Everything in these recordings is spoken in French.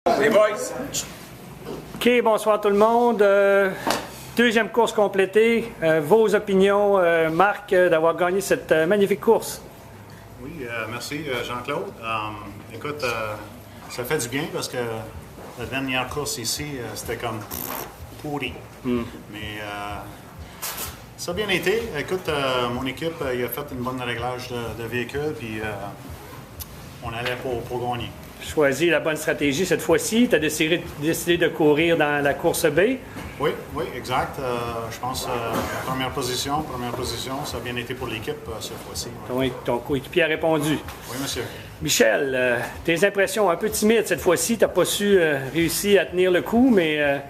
Les boys! OK, bonsoir tout le monde. Deuxième course complétée. Vos opinions, Marc, d'avoir gagné cette magnifique course? Oui, merci Jean-Claude. Écoute, ça fait du bien parce que la dernière course ici, c'était comme pourri. Mais ça a bien été. Écoute, mon équipe il a fait une bonne réglage de véhicule, puis on allait pour gagner. Choisi la bonne stratégie cette fois-ci. Tu as décidé de courir dans la course B. Oui, exact. Je pense la première position, ça a bien été pour l'équipe cette fois-ci. Oui, ton coéquipier a répondu. Oui, monsieur. Michel, tes impressions un peu timides cette fois-ci. Tu n'as pas su réussir à tenir le coup, mais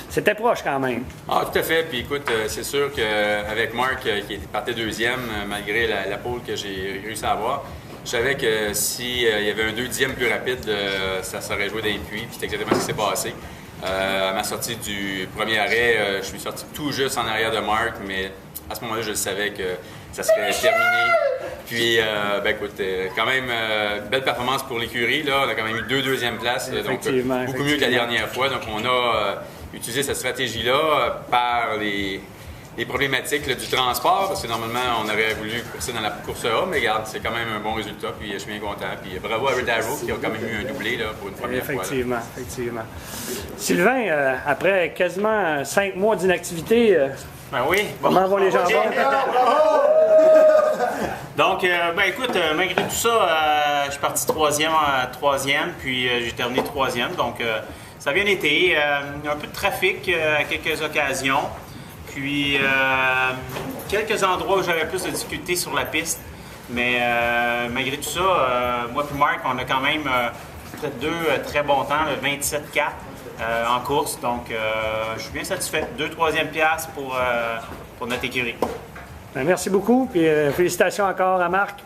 c'était proche quand même. Ah, tout à fait. Puis écoute, c'est sûr qu'avec Marc, qui partait deuxième, malgré la pole que j'ai réussi à avoir, je savais que s'il y avait un 2 dixièmes plus rapide, ça serait joué dans les puits. Puis c'est exactement ce qui s'est passé. À ma sortie du premier arrêt, je suis sorti tout juste en arrière de Marc, mais à ce moment-là, je savais que ça serait terminé. Puis, écoute, quand même, belle performance pour l'écurie. On a quand même eu 2 deuxièmes places, donc beaucoup mieux que la dernière fois. Donc, on a utilisé cette stratégie-là par les problématiques du transport, parce que normalement, on aurait voulu courser dans la course A, mais regarde, c'est quand même un bon résultat, puis je suis bien content. Puis bravo à Red Arrow qui a quand même eu un doublé pour une première fois. Effectivement. Sylvain, après quasiment 5 mois d'inactivité, comment vont les jambons? Donc, écoute, malgré tout ça, je suis parti troisième, puis j'ai terminé troisième. Donc, ça a bien été. Un peu de trafic à quelques occasions. Puis, quelques endroits où j'avais plus de difficultés sur la piste. Mais malgré tout ça, moi et Marc, on a quand même fait 2 très bons temps, le 27-4 en course. Donc, je suis bien satisfait. 2 troisième places pour notre écurie. Merci beaucoup. Puis, félicitations encore à Marc.